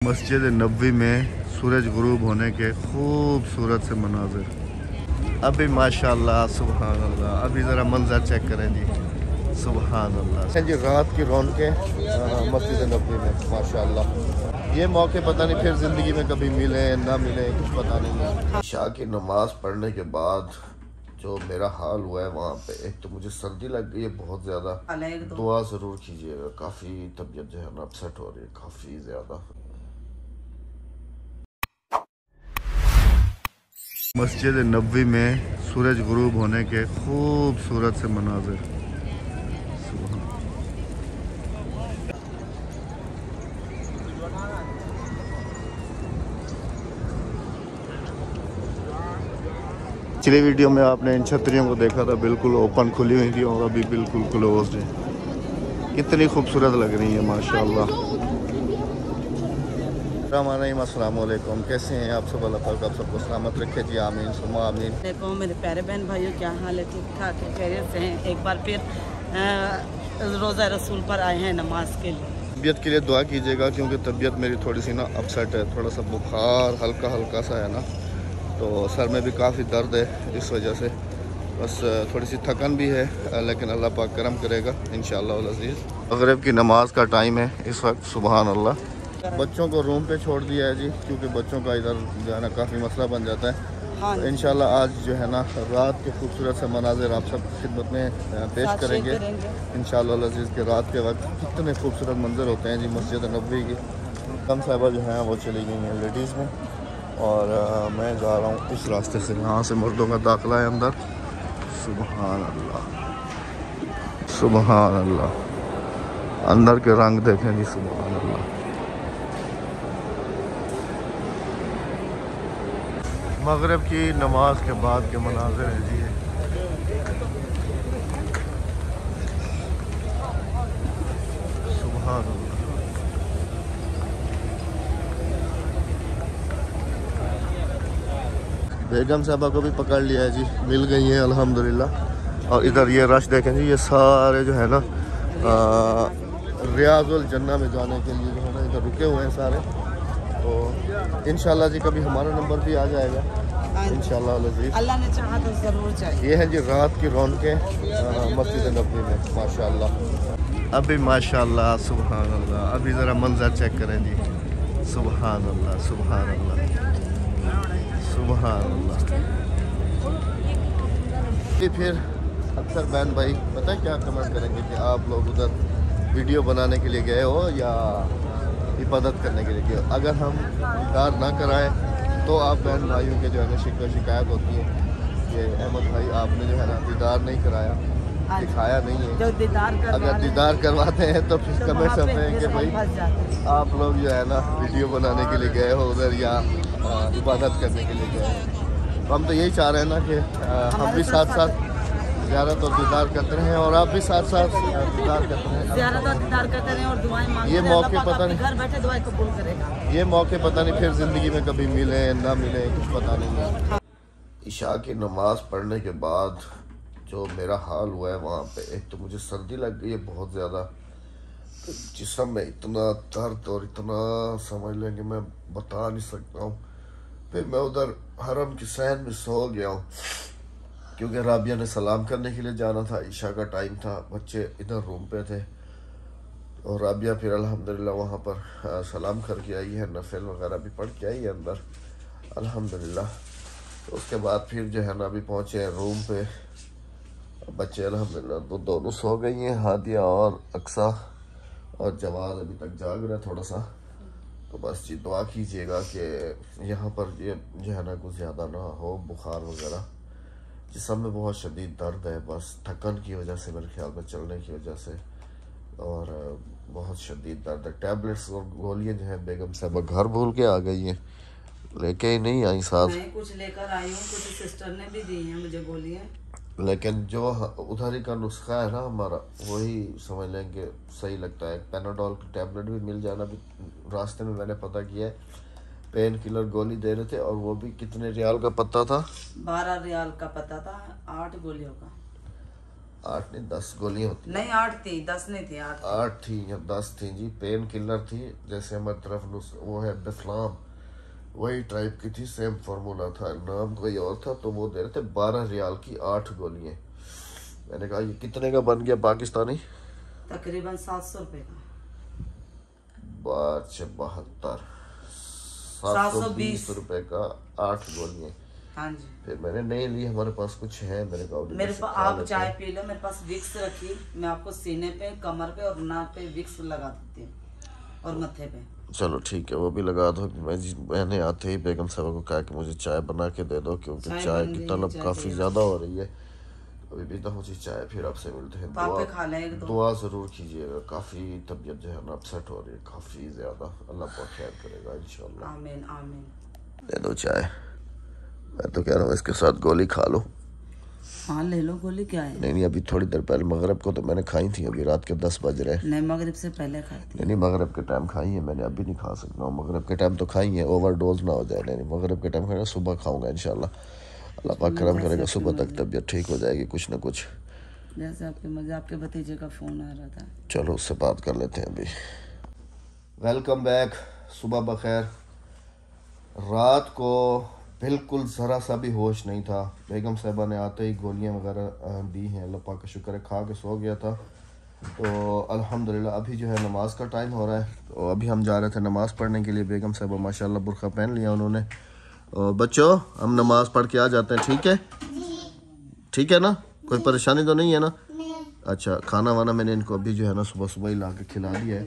मस्जिद नबवी में सूरज गुरूब होने के खूबसूरत से मनाजिर। अभी माशाल्लाह सुबहान अल्लाह, अभी ज़रा मंजर चेक करें जी, सुबहान अल्लाह जी। रात की रौनकें मस्जिद नबवी में माशाल्लाह। ये मौके पता नहीं फिर ज़िंदगी में कभी मिले ना मिले, कुछ पता नहीं। इशा की नमाज़ पढ़ने के बाद जो मेरा हाल हुआ है वहाँ पे, एक तो मुझे सर्दी लग गई है बहुत ज़्यादा। दुआ ज़रूर कीजिएगा, काफ़ी तबीयत जो है ना अपसेट हो रही है काफ़ी ज़्यादा। मस्जिद नबवी में सूरज गुरूब होने के खूबसूरत से मनाजिर। पिछली वीडियो में आपने इन छतरियों को देखा था, बिल्कुल ओपन खुली हुई थी और अभी बिल्कुल क्लोज्ड है। कितनी खूबसूरत लग रही है माशाल्लाह। अस्सलाम वालेकुम, कैसे हैं आप सब? अल्लाह पाक आप सबको सलामत रखे जी, आमीन सुम्मा आमीन। देखो मेरे प्यारे बहन भाइयों, क्या हाल है? ठीक ठाक है, खैरियत से हैं? एक बार फिर रोज़ा रसूल पर आए हैं नमाज के लिए। तबीयत के लिए दुआ कीजिएगा क्योंकि तबीयत मेरी थोड़ी सी ना अपसेट है, थोड़ा सा बुखार हल्का हल्का सा है ना, तो सर में भी काफ़ी दर्द है, इस वजह से बस थोड़ी सी थकन भी है, लेकिन अल्लाह पाक करम करेगा इंशाअल्लाह अज़ीज़। मगरिब की नमाज का टाइम है इस वक्त, सुबहान अल्लाह। बच्चों को रूम पे छोड़ दिया है जी, क्योंकि बच्चों का इधर जो है ना काफ़ी मसला बन जाता है। हाँ, तो इंशाल्लाह आज जो है ना रात के खूबसूरत से मनाजिर आप सब खिदमत में पेश करेंगे इंशाअल्लाह अज़ीज़। के रात के वक्त कितने खूबसूरत मंजर होते हैं जी मस्जिद नबवी की। कम साहिबा जो हैं वो चली गई हैं लेडीज़ में, और मैं जा रहा हूँ इस रास्ते से, यहाँ से मर्दों का दाखिला है अंदर। सुबहान अल्लाह सुबहान अल्लाह, अंदर के रंग देखें जी, सुबहान अल्लाह। मगरिब की नमाज के बाद के मनाज़िर है जी ये। सुबहान अल्लाह। बेगम साहबा को भी पकड़ लिया है जी, मिल गई हैं अल्हम्दुलिल्लाह। और इधर ये रश देखें जी, ये सारे जो है ना रियाजुल जन्ना में जाने के लिए जो है ना इधर रुके हुए हैं सारे। तो इंशाल्लाह जी कभी हमारा नंबर भी आ जाएगा इंशाल्लाह अज़ीज़, अल्लाह ने चाहा तो ज़रूर चाहिए। ये है जी रात की रौनकें मस्जिद नबवी में माशाल्लाह। अभी माशाल्लाह सुबहान अल्लाह, अभी ज़रा मंजर चेक करें जी, सुबहान अल्लाह सुबहान अल्लाह सुबहान अल्लाह। फिर अक्सर बहन भाई पता है क्या कमेंट करेंगे कि आप लोग उधर वीडियो बनाने के लिए गए हो या इबादत करने के लिए गए हो। अगर हम दीदार ना कराएं तो आप बहन भाइयों के जो है ना शिकायत होती है कि अहमद भाई आपने जो है ना दीदार नहीं कराया, दिखाया नहीं है। जो दीदार अगर दीदार करवाते हैं तो फिर कमेंट करते हैं कि भाई आप लोग जो है ना वीडियो बनाने के लिए गए हो उधर या इबादत करने के लिए गए हो। तो हम तो यही चाह रहे हैं ना कि हम भी साथ साथ ज़ियारत और दीदार करते रहें और आप भी साथ साथ दीदार करते रहें। ज़ियारत और दीदार करते रहें और दुआएं मांगते ये रहें। मौके पता नहीं घर बैठे दुआएं कबूल करेगा। ये मौके पता नहीं फिर ज़िंदगी में कभी मिले ना मिले, कुछ पता नहीं है। इशा की नमाज़ पढ़ने के बाद जो मेरा हाल हुआ है वहाँ पे, एक तो मुझे सर्दी लग गई है बहुत ज़्यादा, तो जिस्म में इतना दर्द और इतना समझ लें कि मैं बता नहीं सकता हूँ। फिर मैं उधर हरम की सहन में सो गया हूँ क्योंकि राबिया ने सलाम करने के लिए जाना था, ईशा का टाइम था, बच्चे इधर रूम पे थे और राबिया फिर अल्हम्दुलिल्लाह वहाँ पर सलाम करके आई है, नफिल वगैरह भी पढ़ के आई है अंदर अल्हम्दुलिल्लाह। तो उसके बाद फिर जो है ना अभी पहुँचे हैं रूम पे, बच्चे अल्हम्दुलिल्लाह तो दोनों सो गई हैं, हादिया और अक्सा, और जवाद अभी तक जाग रहा है थोड़ा सा। तो बस जी दुआ कीजिएगा कि यहाँ पर ये जो है ना कुछ ज़्यादा ना हो बुखार वगैरह, जिस्म में बहुत शदीद दर्द है, बस थकन की वजह से मेरे ख्याल में, चलने की वजह से, और बहुत शदीद दर्द है। टैबलेट्स और गोलियाँ जो है बेगम साहब घर भूल के आ गई हैं, लेके ही नहीं आई साथ। मैं कुछ लेकर आई हूँ, कुछ सिस्टर ने भी दी हैं मुझे गोलियाँ, लेकिन जो उधर ही का नुस्खा है ना हमारा, वही समझ लेंगे सही लगता है। पेनाडोल की टैबलेट भी मिल जाना, भी रास्ते में मैंने पता किया है, पेन किलर गोली दे रहे थे और वो भी कितने रियाल का पता था? 12 रियाल का पता था, 8 गोलियों का। 8 नहीं 10 गोलियां होती नहीं 8 थी, 10 नहीं थी, 8 थी या 10 थी जी। पेन किलर थी, जैसे हमारी तरफ वो है बेफ्लाम, वही टाइप की थी, सेम फार्मूला था, नाम कोई और था। तो वो दे रहे थे 12 रियाल की 8 गोलियां। मैंने कहा ये कितने का बन गया पाकिस्तानी? तकरीबन 700 रुपए का। 72 720 रुपए का 8 गोलियां। हाँ जी। फिर मैंने नहीं ली, हमारे पास कुछ है मेरे पास। आप चाय पी लो, मेरे पास विक्स रखी, मैं आपको सीने पे, कमर पे और नाक पे विक्स लगा देती हूँ और मत्थे पे। चलो ठीक है, वो भी लगा दो। मैंने आते ही बेगम साहब को कहा कि मुझे चाय बना के दे दो, क्योंकि चाय की तलब काफ़ी ज़्यादा हो रही है। अभी पीता हूँ जी चाय, फिर आपसे मिलते हैं। दुआ ज़रूर कीजिएगा, काफ़ी तबीयत जो है ना अपसेट हो रही है काफ़ी ज़्यादा। अल्लाह पाक खैर करेगा इंशाल्लाह। आमीन आमीन। दे दो चाय। मैं तो कह रहा हूँ इसके साथ गोली खा लो। हाँ ले लो गोली, क्या है? नहीं अभी थोड़ी देर पहले मगरिब को तो मैंने खाई थी, अभी रात के 10 बज रहे। नहीं मगरिब से पहले खाई थी। नहीं मगरिब के टाइम खाई है मैंने, अभी नहीं खा सकता हूँ। मगरिब के टाइम तो खाई है, ओवरडोज ना हो जाए। नहीं मगरिब के टाइम खाना, सुबह खाऊंगा इंशाल्लाह। अल्लाह पाक करम करेगा, सुबह तक तबीयत ठीक हो जाएगी कुछ ना कुछ। जैसे आपके मजे, आपके भतीजे का फोन आ रहा था, चलो उससे बात कर लेते हैं अभी। वेलकम बैक, सुबह बखैर। रात को बिल्कुल ज़रा सा भी होश नहीं था। बेगम साहबा ने आते ही गोलियां वगैरह दी हैं, अल्लाह पाक का शुक्र है, खा के सो गया था। तो अल्हम्दुलिल्लाह अभी जो है नमाज का टाइम हो रहा है, तो अभी हम जा रहे थे नमाज़ पढ़ने के लिए। बेगम साहबा माशाल्लाह बुर्का पहन लिया उन्होंने। और बच्चों हम नमाज़ पढ़ के आ जाते हैं, ठीक है? ठीक है ना, कोई परेशानी तो नहीं है ना? अच्छा, खाना वाना मैंने इनको अभी जो है ना सुबह सुबह ही ला के खिला दिया है,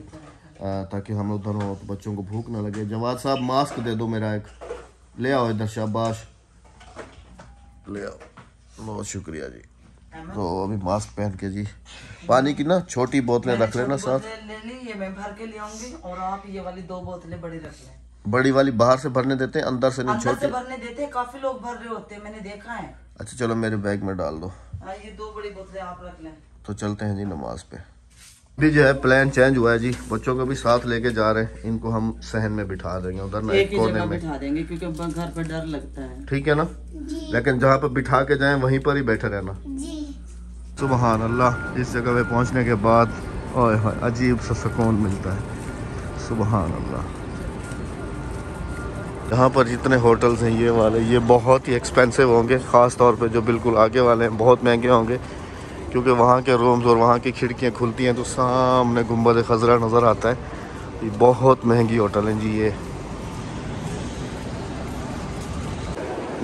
ताकि हम उधर हो तो बच्चों को भूख ना लगे। जवाद साहब मास्क दे दो मेरा एक, ले आओ इधर, शाबाश ले आओ, बहुत शुक्रिया जी। तो अभी मास्क पहन के जी, पानी की ना छोटी बोतलें रख लेना साथ। ये मैं भर के ले आऊंगी, और आप ये वाली 2 बोतलें बड़ी रख लें। बड़ी वाली बाहर से भरने देते हैं, अंदर से नहीं? छोटी भरने देते हैं, काफी लोग भर रहे होते हैं, मैंने देखा है। अच्छा चलो मेरे बैग में डाल दो। ये 2 बड़ी बोतलें आप रख लें। तो चलते हैं जी नमाज पे। भी जो है प्लान चेंज हुआ है जी, बच्चों को भी साथ लेके जा रहे हैं। इनको हम सहन में बिठा देंगे उधर ना, एक कोने में बिठा देंगे, क्योंकि घर पे डर लगता है। ठीक है ना? लेकिन जहाँ पे बिठा के जाएं वहीं पर ही बैठे रहना। सुबहान अल्लाह, इस जगह पे पहुँचने के बाद ओए होए अजीब सा सुकून मिलता है। सुबहान अल्लाह। यहाँ पर जितने होटल्स हैं ये वाले, ये बहुत ही एक्सपेंसिव होंगे, ख़ास तौर पे जो बिल्कुल आगे वाले हैं बहुत महंगे होंगे, क्योंकि वहाँ के रूम्स और वहाँ की खिड़कियाँ खुलती हैं तो सामने गुंबद खजरा नज़र आता है। ये बहुत महंगी होटल हैं जी। ये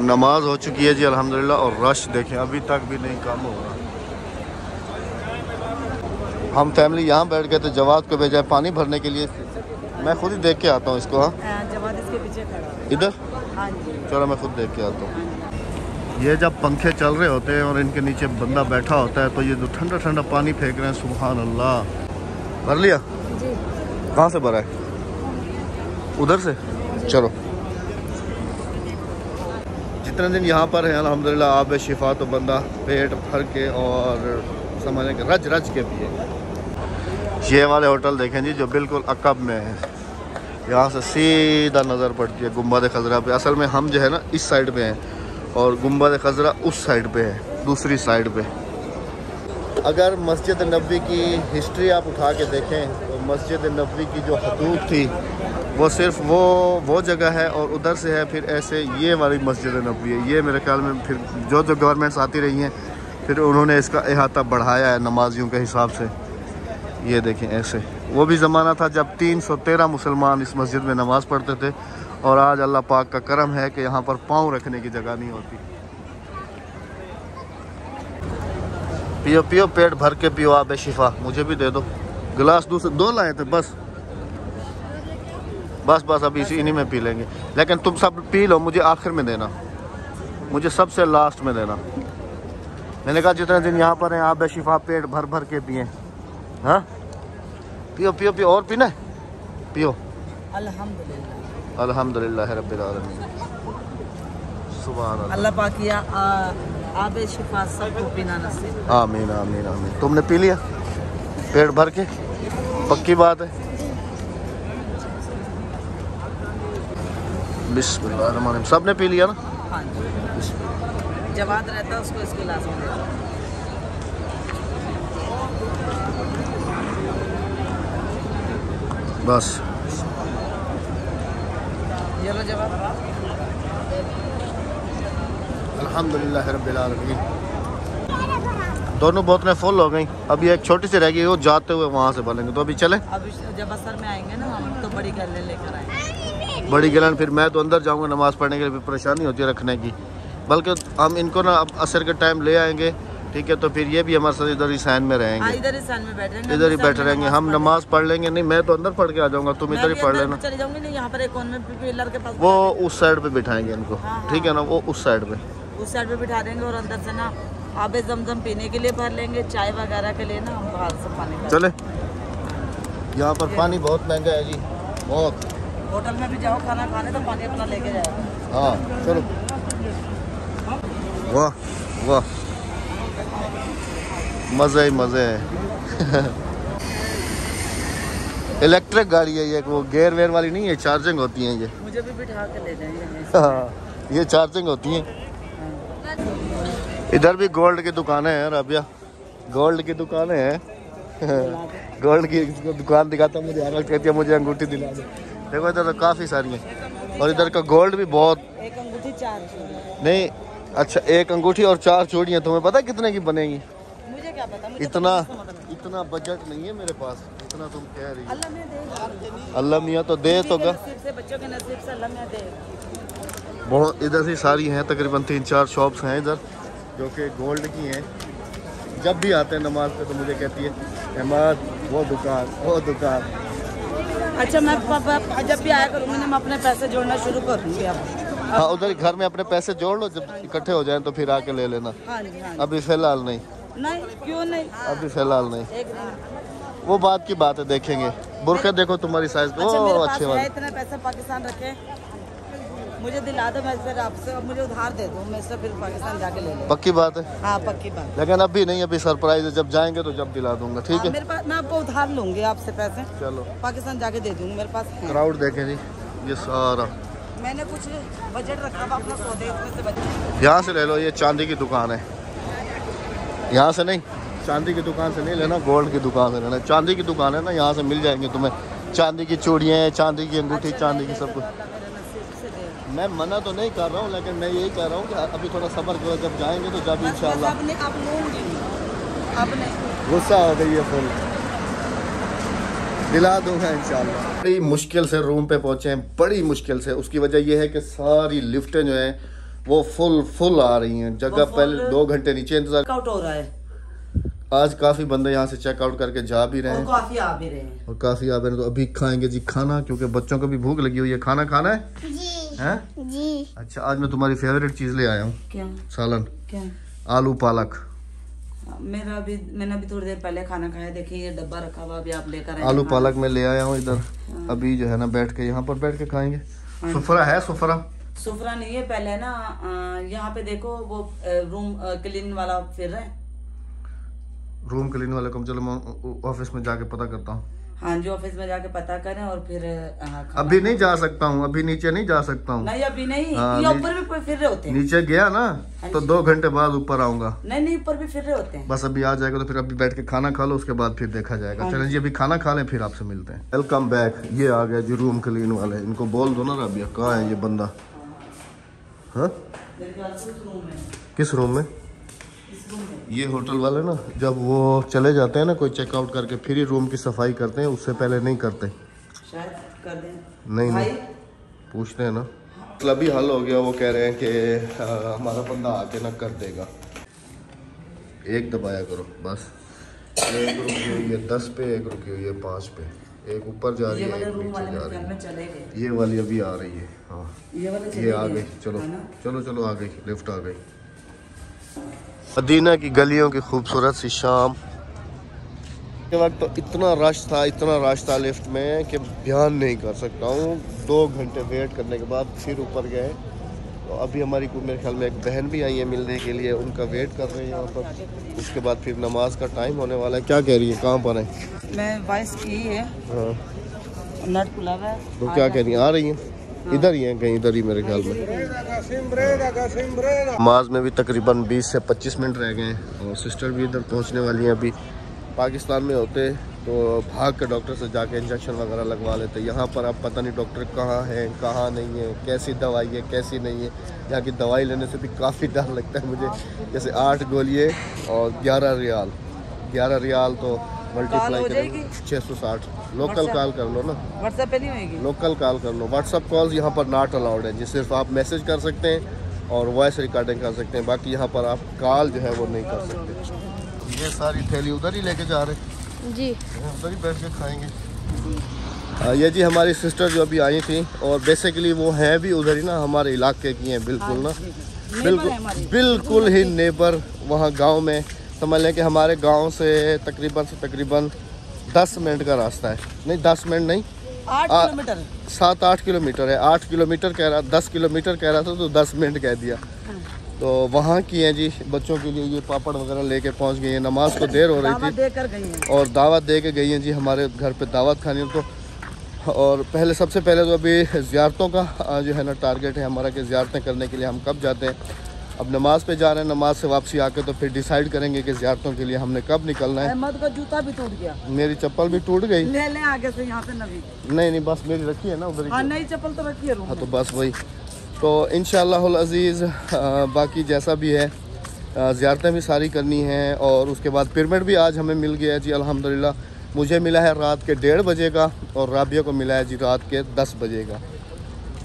नमाज हो चुकी है जी अल्हम्दुलिल्लाह, और रश देखें अभी तक भी नहीं कम हो रहा। हम फैमिली यहाँ बैठ गए थे, जवाद को भेजा है पानी भरने के लिए। मैं खुद ही देख के आता हूँ इसको। हाँ जवाद इसके पीछे खड़ा इधर। हाँ जी चलो मैं खुद देख के आता हूँ। ये जब पंखे चल रहे होते हैं और इनके नीचे बंदा बैठा होता है, तो ये जो ठंडा ठंडा पानी फेंक रहे हैं, सुभान अल्लाह। भर लिया जी? कहाँ से भरा है? उधर से। चलो जितने दिन यहाँ पर है अल्हम्दुलिल्लाह आब शिफा, तो बंदा पेट भर के और समझने के रज रज के पिए। ये वाले होटल देखें जी जो बिल्कुल अकब में है, यहाँ से सीधा नज़र पड़ती है गुंबद खजरा पे। असल में हम जो है ना इस साइड पे हैं और गुंबद खजरा उस साइड पे है, दूसरी साइड पे। अगर मस्जिद नबवी की हिस्ट्री आप उठा के देखें तो मस्जिद नबवी की जो हदूद थी वो सिर्फ वो जगह है, और उधर से है फिर ऐसे ये वाली मस्जिद नबवी है। ये मेरे ख्याल में फिर जो गवर्नमेंट्स आती रही हैं फिर उन्होंने इसका अहाता बढ़ाया है नमाजियों के हिसाब से। ये देखें ऐसे, वो भी ज़माना था जब 313 मुसलमान इस मस्जिद में नमाज़ पढ़ते थे, और आज अल्लाह पाक का करम है कि यहाँ पर पाँव रखने की जगह नहीं होती। पियो पियो, पेट भर के पियो आब शिफा। मुझे भी दे दो गिलास, दूसरे 2 लाए थे बस बस बस, अभी इन्हीं में पी लेंगे। लेकिन तुम सब पी लो, मुझे आखिर में देना, मुझे सबसे लास्ट में देना। मैंने कहा जितने दिन यहाँ पर हैं आब शिफा पेट भर भर के पिए। हाँ पियो पियो पियो, और पीना है पियो। अल्हम्दुलिल्लाह अल्हम्दुलिल्लाह रब्बिल आलमीन। सुभान अल्लाह। अल्लाह पाक किया आब शिफा सबको पीना नसीब। आमीन आमीन आमीन। तुमने पी लिया पेट भर के? पक्की बात है। बिस्मिल्लाह, सबने पी लिया ना? हाँ जी। जवाद रहता है उसको इसके लाजमी। बस ये लो जवाब। अल्हम्दुलिल्लाह रब्बिल आलमीन। दोनों बोतलें फुल हो गई। अभी एक छोटी सी रह गई, वो जाते हुए वहाँ से भरेंगे। तो अभी चले, अभी जब असर में आएंगे ना हम तो बड़ी गैलन लेकर आएंगे। बड़ी गैलन फिर मैं तो अंदर जाऊँगा नमाज़ पढ़ने के लिए, फिर परेशानी होती है रखने की। बल्कि हम इनको ना अब असर के टाइम ले आएंगे, ठीक है। तो फिर ये भी हमारे साथ इधर ही साइन में रहेंगे, इधर ही साइन में बैठेंगे, इधर ही बैठे रहेंगे। हम नमाज पढ़ लेंगे। नहीं मैं तो अंदर पढ़ के आ जाऊँगा, तुम इधर ही पढ़ लेना। चले जाऊंगी नहीं, यहाँ पर एक कोन में पिलर के पास वो उस साइड पे बिठाएंगे इनको, ठीक है ना, वो उस साइड पे, उस साइड पे बिठा देंगे। और अंदर से ना आबे जमजम पीने के लिए भर लेंगे, चाय वगैरह के लिए ना हम बाहर से पानी चले। यहाँ पर पानी बहुत महंगा है जी, बहुत। होटल में भी जाओ खाना खाने तो पानी अपना लेके जाओ। हाँ चलो। वाह वाह, मज़े ही मज़े है। इलेक्ट्रिक गाड़ी है ये, वो गेयर वेयर वाली नहीं है, चार्जिंग होती है ये। मुझे भी बिठा के ले जाएंगे। हाँ, ये चार्जिंग होती है। इधर भी गोल्ड की दुकानें हैं राबिया, गोल्ड की दुकानें हैं। गोल्ड की दुकान दिखाता मुझे, आनंद कहती है मुझे अंगूठी दिला दो। देखो इधर तो काफ़ी सारी हैं, और इधर का गोल्ड भी बहुत। एक अंगूठी 4 चूड़ियां। नहीं अच्छा, एक अंगूठी और 4 चूड़ियाँ, तुम्हें पता कितने की बनेगी? मुझे क्या पता, मुझे इतना बजट नहीं है मेरे पास, इतना तुम कह रही हो। अल्लाह में दे, अल्लाह मियाँ तो दे तो गा। नसीब से, बच्चों के नसीब से अल्लाह में दे। बहुत इधर से सारी हैं, तकरीबन 3-4 शॉप्स हैं इधर जो कि गोल्ड की हैं। जब भी आते हैं नमाज पे तो मुझे कहती है अहमद वो दुकान, वो दुकान। अच्छा मैं जब भी आया करूँगी ना, मैं अपने पैसे जोड़ना शुरू कर दूँगी अब। हाँ उधर घर में अपने पैसे जोड़ लो, जब इकट्ठे हो जाएं तो फिर आके ले लेना। हाँ जी, हाँ जी। अभी फिलहाल नहीं। नहीं क्यों नहीं, अभी फिलहाल नहीं, एक दिन वो बात की बात है, देखेंगे। बुरखे देखो तुम्हारी साइज को, अच्छा, मेरे अच्छे पास वाले। है इतने पैसे पाकिस्तान रखे, मुझे दिला दो, मैं फिर आपसे, अब मुझे उधार दे दो, मैं इससे फिर पाकिस्तान जाके ले लूँ। पक्की बात है? हाँ पक्की बात। लेकिन अभी नहीं, अभी सरप्राइज है, जब जाएंगे तो जब दिला दूंगा, ठीक है। मेरे पास, मैं आपको उधार लूंगी आपसे पैसे, चलो पाकिस्तान जाके दे दूंगी, मेरे पास है। क्राउड देखें जी, ये सारा मैंने कुछ बजट रखा हुआ अपना सौदे, इसमें से बजट। यहाँ से ले लो, ये चांदी की दुकान है। यहाँ से नहीं, चांदी की दुकान से नहीं लेना, गोल्ड की दुकान से लेना। चांदी की दुकान है ना, यहाँ से मिल जाएंगे तुम्हें चांदी की चूड़ियाँ, चांदी की अंगूठी, चांदी की सब कुछ। मैं मना तो नहीं कर रहा हूँ, लेकिन मैं यही कह रहा हूँ कि अभी थोड़ा सब्र करो, जब जाएंगे तो जब इंशाल्लाह। अब लूंगी, अब नहीं। गुस्सा हो गई है फुल, दिला दूंगा इंशाल्लाह। बड़ी मुश्किल से रूम पे पहुंचे हैं, बड़ी मुश्किल से। उसकी वजह यह है कि सारी लिफ्टें जो हैं वो फुल आ रही हैं। जगह पहले 2 घंटे नीचे इंतजार आउट हो रहा है। आज काफ़ी बंदे यहाँ से चेकआउट करके जा भी रहे हैं, और काफ़ी आ भी रहे हैं, और काफ़ी आ भी रहे हैं। तो अभी खाएंगे जी खाना, क्योंकि बच्चों को भी भूख लगी हुई है। खाना खाना है जी हैं? जी। अच्छा आज मैं तुम्हारी फेवरेट चीज़ ले आया हूँ। क्या? सालन, क्या? आलू पालक। मैंने अभी थोड़ी देर पहले खाना खाया। देखिए ये डब्बा रखा हुआ, अभी आप लेकर आए। आलू पालक में ले आया हूँ इधर। अभी जो है ना बैठ के यहाँ पर बैठ के खाएंगे। सुफरा है? सुफरा नहीं है, पहले ना यहाँ पे देखो वो रूम क्लीन वाला फिर रहा है। रूम क्लीन वाले को चलो मैं ऑफिस में जाके पता करता हूँ। हाँ जी, ऑफिस में जाके पता करें और फिर अभी नहीं जा सकता हूँ, अभी नीचे नहीं जा सकता हूँ। नहीं अभी नहीं, हाँ, ये ऊपर भी फिर रहे होते हैं। नीचे गया ना तो 2 घंटे बाद ऊपर आऊंगा। नहीं ऊपर भी फिर रहे होते हैं। बस अभी आ जाएगा तो फिर अभी बैठ के खाना खा लो, उसके बाद फिर देखा जाएगा। चलें जी अभी खाना खा लें, फिर आपसे मिलते हैं। Welcome back. ये आ गया जी रूम क्लीन वाले। इनको बोल दो ना राबिया, कहाँ है ये बंदा? हाँ किस रूम में? ये होटल वाले ना जब वो चले जाते हैं ना कोई चेकआउट करके, फिर ही रूम की सफाई करते हैं, उससे पहले नहीं करते। शायद कर दें। नहीं पूछते हैं ना। मतलब अभी हल हो गया, वो कह रहे हैं कि हमारा बंदा आके ना कर देगा। एक दबाया करो बस। एक रुकी हुई है 10 पे, एक रुकी हुई है 5 पे, एक ऊपर जा रही है, एक नीचे जा रही है। ये वाली अभी आ रही है। हाँ ये आ गई। चलो चलो चलो आ गई, लिफ्ट आ गई। मदीना की गलियों की खूबसूरत सी शाम के वक्त तो इतना रश था लिफ्ट में कि बयान नहीं कर सकता हूँ। 2 घंटे वेट करने के बाद फिर ऊपर गए। तो अभी हमारी मेरे ख्याल में एक बहन भी आई है मिलने के लिए, उनका वेट कर रहे हैं यहाँ पर। उसके बाद फिर नमाज का टाइम होने वाला है। क्या कह रही है, कहाँ पर है? मैं वॉइस की है। हाँ नट खुला है। तो क्या कह रही है? आ रही है इधर ही है कहीं, इधर ही मेरे ख्याल में। नमाज में भी तकरीबन 20 से 25 मिनट रह गए हैं और सिस्टर भी इधर पहुंचने वाली हैं। अभी पाकिस्तान में होते तो भाग के डॉक्टर से जाके इंजेक्शन वगैरह लगवा लेते। यहाँ पर अब पता नहीं डॉक्टर कहाँ है कहाँ नहीं है, कैसी दवाई है कैसी नहीं है। यहाँ की दवाई लेने से भी काफ़ी डर लगता है मुझे। जैसे 8 गोलियाँ और 11 रियाल, 11 रियाल तो मल्टीप्लाई करेंगे 660। लोकल कॉल कर लो ना, व्हाट्सएप पे नहीं होगी, लोकल कॉल कर लो। व्हाट्सएप कॉल्स यहाँ पर नॉट अलाउड है, जिस सिर्फ आप मैसेज कर सकते हैं और वॉइस रिकॉर्डिंग कर सकते हैं, बाकी यहाँ पर आप कॉल जो है वो नहीं कर सकते। ये सारी थैली उधर ही लेके जा रहे हैं जी, उधर ही बैठ के खाएंगे। ये जी हमारी सिस्टर जो अभी आई थी, और बेसिकली वो हैं भी उधर ही ना, हमारे इलाके की हैं बिल्कुल ना, बिल्कुल ही नेबर वहाँ गांव में। समझ लें कि हमारे गांव से तकरीबन 10 मिनट का रास्ता है, नहीं 10 मिनट नहीं 8 किलोमीटर, 7-8 किलोमीटर है। 8 किलोमीटर कह रहा, 10 किलोमीटर कह रहा था तो 10 मिनट कह दिया। तो वहाँ की हैं जी, बच्चों के लिए ये पापड़ वगैरह लेके पहुँच गई हैं। नमाज को देर हो रही थी देकर गई हैं और दावत दे के गई हैं जी, हमारे घर पे दावत खानी है। तो और पहले सबसे पहले तो अभी ज़ियारतों का जो है ना टारगेट है हमारा कि ज़ियारतें करने के लिए हम कब जाते हैं। अब नमाज पे जा रहे हैं, नमाज से वापसी आके तो फिर डिसाइड करेंगे कि ज़ियारतों के लिए हमने कब निकलना है। अहमद का जूता भी टूट गया, मेरी चप्पल भी टूट गई। ले लें आगे से यहाँ से नवी। नहीं बस मेरी रखी है ना उधर हाँ, ही। नई चप्पल तो रखी है रूम हाँ में। तो बस वही। तो इंशाअल्लाह अज़ीज़ बाकी जैसा भी है ज़ियारतें भी सारी करनी हैं। और उसके बाद पिरामिड भी आज हमें मिल गया है जी अल्हम्दुलिल्लाह। मुझे मिला है रात के 1:30 बजे का और राबिया को मिला है जी रात के 10 बजे का।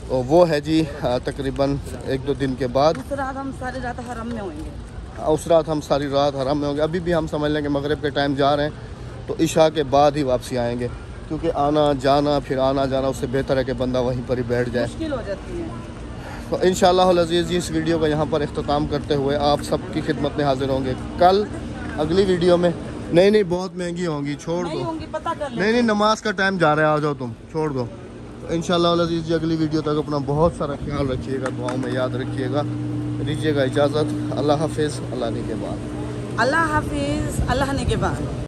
तो वो है जी तकरीबन 1-2 दिन के बाद। उस रात हम सारी रात हरम में होंगे। उस रात हम सारी रात हरम में होंगे। अभी भी हम समझ लें कि मगरिब के टाइम जा रहे हैं तो इशा के बाद ही वापसी आएंगे, क्योंकि आना जाना फिर आना जाना उससे बेहतर है कि बंदा वहीं पर ही बैठ जाए। मुश्किल हो जाती है। तो इंशाअल्लाह अज़ीज़ इस वीडियो का यहाँ पर इख्तिताम करते हुए आप सबकी खिदमत में हाजिर होंगे कल अगली वीडियो में। नहीं बहुत महंगी होंगी, छोड़ दो। पता कर नहीं नमाज का टाइम जा रहा है, आ जाओ तुम, छोड़ दो। तो इंशाअल्लाह अज़ीज़ जी अगली वीडियो तक अपना बहुत सारा ख्याल रखिएगा, दुआओं में याद रखिएगा। दीजिएगा इजाज़त। अल्लाह हाफिज़, अल्लाह ने के बाद। अल्लाह हाफिज़, अल्लाह ने के बाद।